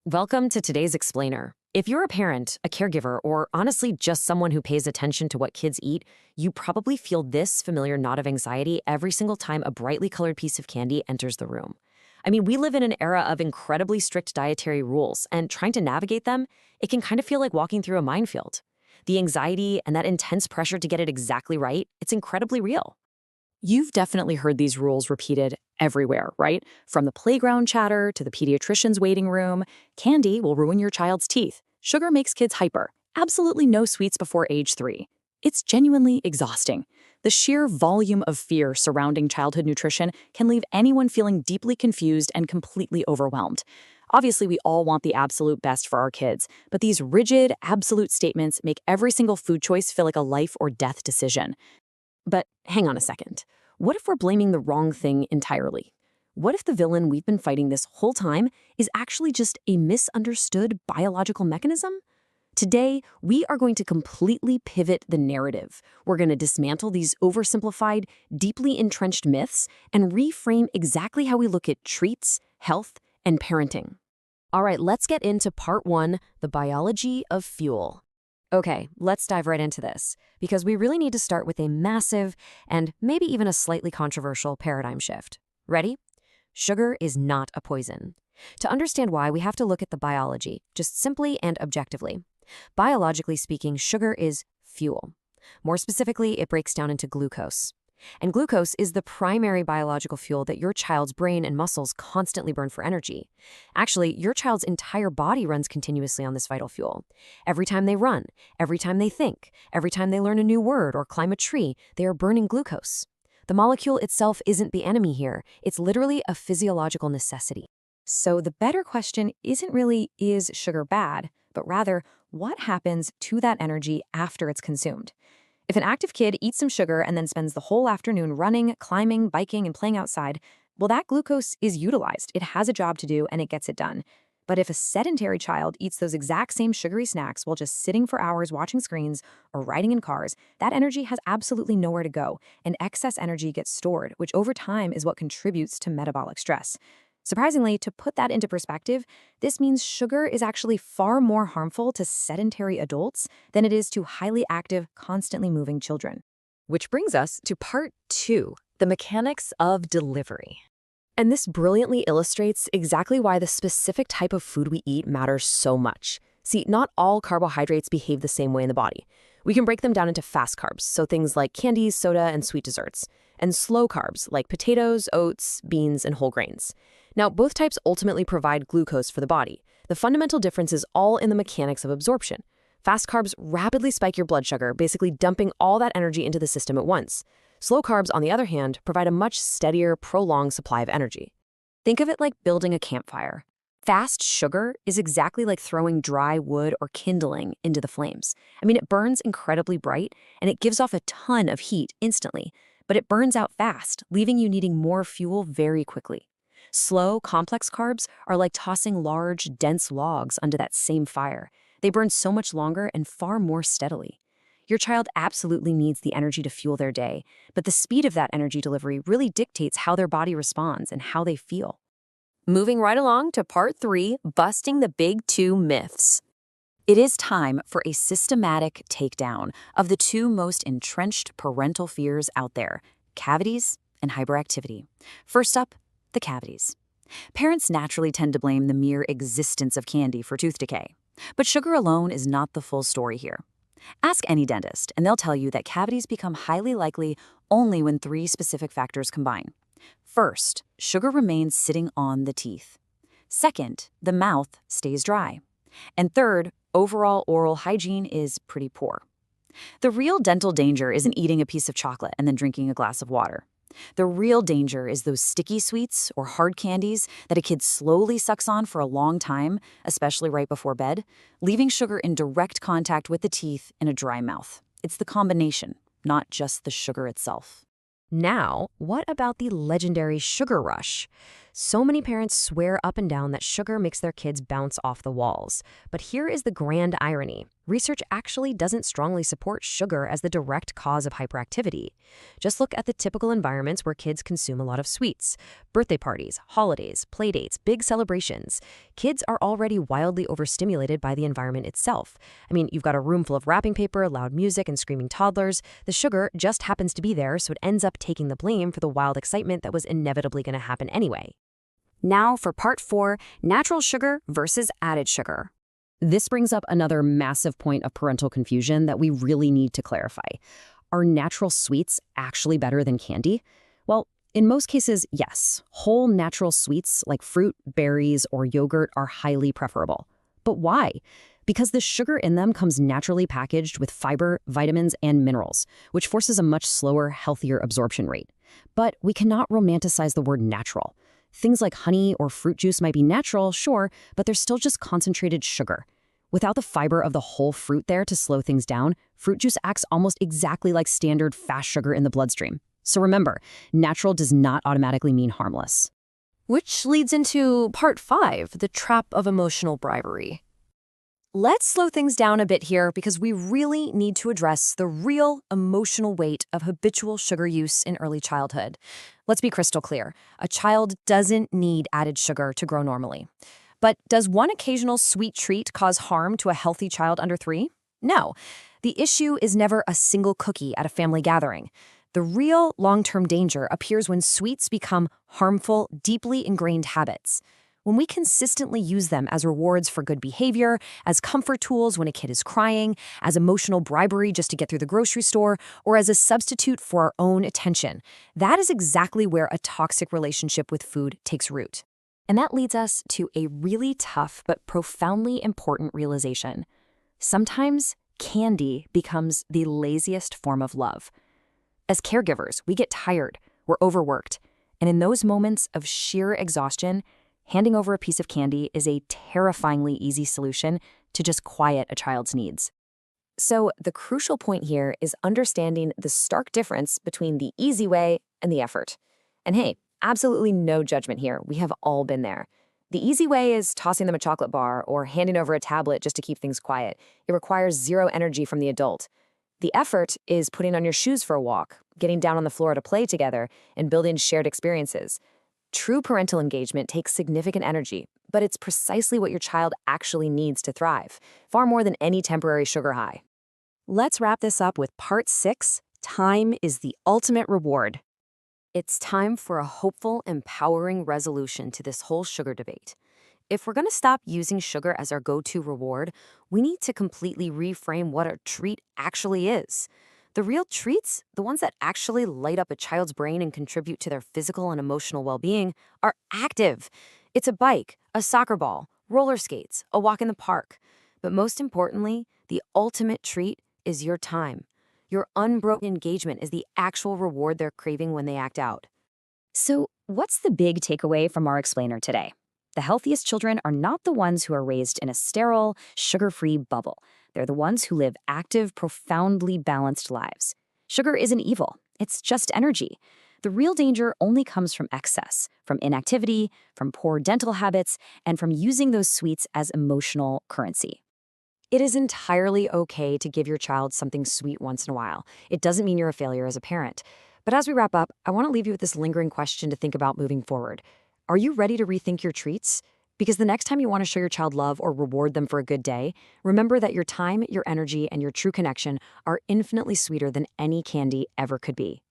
Welcome to today's Explainer. If you're a parent, a caregiver, or honestly just someone who pays attention to what kids eat, you probably feel this familiar knot of anxiety every single time a brightly colored piece of candy enters the room. I mean, we live in an era of incredibly strict dietary rules, and trying to navigate them, it can kind of feel like walking through a minefield. The anxiety and that intense pressure to get it exactly right, it's incredibly real. You've definitely heard these rules repeated everywhere, right? From the playground chatter to the pediatrician's waiting room, candy will ruin your child's teeth. Sugar makes kids hyper. Absolutely no sweets before age 3. It's genuinely exhausting. The sheer volume of fear surrounding childhood nutrition can leave anyone feeling deeply confused and completely overwhelmed. Obviously, we all want the absolute best for our kids, but these rigid, absolute statements make every single food choice feel like a life or death decision. But hang on a second. What if we're blaming the wrong thing entirely? What if the villain we've been fighting this whole time is actually just a misunderstood biological mechanism? Today, we are going to completely pivot the narrative. We're going to dismantle these oversimplified, deeply entrenched myths and reframe exactly how we look at treats, health, and parenting. All right, let's get into part 1, the biology of fuel. Okay, let's dive right into this, because we really need to start with a massive and maybe even a slightly controversial paradigm shift. Ready? Sugar is not a poison. To understand why, we have to look at the biology, just simply and objectively. Biologically speaking, sugar is fuel. More specifically, it breaks down into glucose. And glucose is the primary biological fuel that your child's brain and muscles constantly burn for energy. Actually, your child's entire body runs continuously on this vital fuel. Every time they run, every time they think, every time they learn a new word or climb a tree, they are burning glucose. The molecule itself isn't the enemy here. It's literally a physiological necessity. So the better question isn't really, is sugar bad, but rather, what happens to that energy after it's consumed? If an active kid eats some sugar and then spends the whole afternoon running, climbing, biking, and playing outside, well, that glucose is utilized. It has a job to do, and it gets it done. But if a sedentary child eats those exact same sugary snacks while just sitting for hours watching screens or riding in cars, that energy has absolutely nowhere to go, and excess energy gets stored, which over time is what contributes to metabolic stress. Surprisingly, to put that into perspective, this means sugar is actually far more harmful to sedentary adults than it is to highly active, constantly moving children. Which brings us to part 2, the mechanics of delivery. And this brilliantly illustrates exactly why the specific type of food we eat matters so much. See, not all carbohydrates behave the same way in the body. We can break them down into fast carbs, so things like candies, soda, and sweet desserts, and slow carbs like potatoes, oats, beans, and whole grains. Now, both types ultimately provide glucose for the body. The fundamental difference is all in the mechanics of absorption. Fast carbs rapidly spike your blood sugar, basically dumping all that energy into the system at once. Slow carbs, on the other hand, provide a much steadier, prolonged supply of energy. Think of it like building a campfire. Fast sugar is exactly like throwing dry wood or kindling into the flames. I mean, it burns incredibly bright, and it gives off a ton of heat instantly, but it burns out fast, leaving you needing more fuel very quickly. Slow, complex carbs are like tossing large, dense logs onto that same fire. They burn so much longer and far more steadily. Your child absolutely needs the energy to fuel their day, but the speed of that energy delivery really dictates how their body responds and how they feel. Moving right along to part 3, busting the big 2 myths. It is time for a systematic takedown of the 2 most entrenched parental fears out there, cavities and hyperactivity. First up, the cavities. Parents naturally tend to blame the mere existence of candy for tooth decay. But sugar alone is not the full story here. Ask any dentist, and they'll tell you that cavities become highly likely only when 3 specific factors combine. First, sugar remains sitting on the teeth. Second, the mouth stays dry. And third, overall oral hygiene is pretty poor. The real dental danger isn't eating a piece of chocolate and then drinking a glass of water. The real danger is those sticky sweets or hard candies that a kid slowly sucks on for a long time, especially right before bed, leaving sugar in direct contact with the teeth in a dry mouth. It's the combination, not just the sugar itself. Now, what about the legendary sugar rush? So many parents swear up and down that sugar makes their kids bounce off the walls. But here is the grand irony. Research actually doesn't strongly support sugar as the direct cause of hyperactivity. Just look at the typical environments where kids consume a lot of sweets. Birthday parties, holidays, playdates, big celebrations. Kids are already wildly overstimulated by the environment itself. I mean, you've got a room full of wrapping paper, loud music, and screaming toddlers. The sugar just happens to be there, so it ends up taking the blame for the wild excitement that was inevitably going to happen anyway. Now for part 4, natural sugar versus added sugar. This brings up another massive point of parental confusion that we really need to clarify. Are natural sweets actually better than candy? Well, in most cases, yes. Whole natural sweets like fruit, berries, or yogurt are highly preferable. But why? Because the sugar in them comes naturally packaged with fiber, vitamins, and minerals, which forces a much slower, healthier absorption rate. But we cannot romanticize the word natural. Things like honey or fruit juice might be natural, sure, but they're still just concentrated sugar. Without the fiber of the whole fruit there to slow things down, fruit juice acts almost exactly like standard fast sugar in the bloodstream. So remember, natural does not automatically mean harmless. Which leads into part 5, the trap of emotional bribery. Let's slow things down a bit here because we really need to address the real emotional weight of habitual sugar use in early childhood. Let's be crystal clear. A child doesn't need added sugar to grow normally. But does one occasional sweet treat cause harm to a healthy child under 3? No. The issue is never a single cookie at a family gathering. The real long-term danger appears when sweets become harmful, deeply ingrained habits. When we consistently use them as rewards for good behavior, as comfort tools when a kid is crying, as emotional bribery just to get through the grocery store, or as a substitute for our own attention, that is exactly where a toxic relationship with food takes root. And that leads us to a really tough but profoundly important realization. Sometimes candy becomes the laziest form of love. As caregivers, we get tired, we're overworked, and in those moments of sheer exhaustion, handing over a piece of candy is a terrifyingly easy solution to just quiet a child's needs. So the crucial point here is understanding the stark difference between the easy way and the effort. And hey, absolutely no judgment here. We have all been there. The easy way is tossing them a chocolate bar or handing over a tablet just to keep things quiet. It requires zero energy from the adult. The effort is putting on your shoes for a walk, getting down on the floor to play together, and building shared experiences. True parental engagement takes significant energy, but it's precisely what your child actually needs to thrive, far more than any temporary sugar high. Let's wrap this up with part 6, time is the ultimate reward. It's time for a hopeful, empowering resolution to this whole sugar debate. If we're going to stop using sugar as our go-to reward, we need to completely reframe what a treat actually is. The real treats, the ones that actually light up a child's brain and contribute to their physical and emotional well-being, are active. It's a bike, a soccer ball, roller skates, a walk in the park. But most importantly, the ultimate treat is your time. Your unbroken engagement is the actual reward they're craving when they act out. So, what's the big takeaway from our explainer today? The healthiest children are not the ones who are raised in a sterile, sugar-free bubble. They're the ones who live active, profoundly balanced lives. Sugar isn't evil. It's just energy. The real danger only comes from excess, from inactivity, from poor dental habits, and from using those sweets as emotional currency. It is entirely okay to give your child something sweet once in a while. It doesn't mean you're a failure as a parent. But as we wrap up, I want to leave you with this lingering question to think about moving forward. Are you ready to rethink your treats? Because the next time you want to show your child love or reward them for a good day, remember that your time, your energy, and your true connection are infinitely sweeter than any candy ever could be.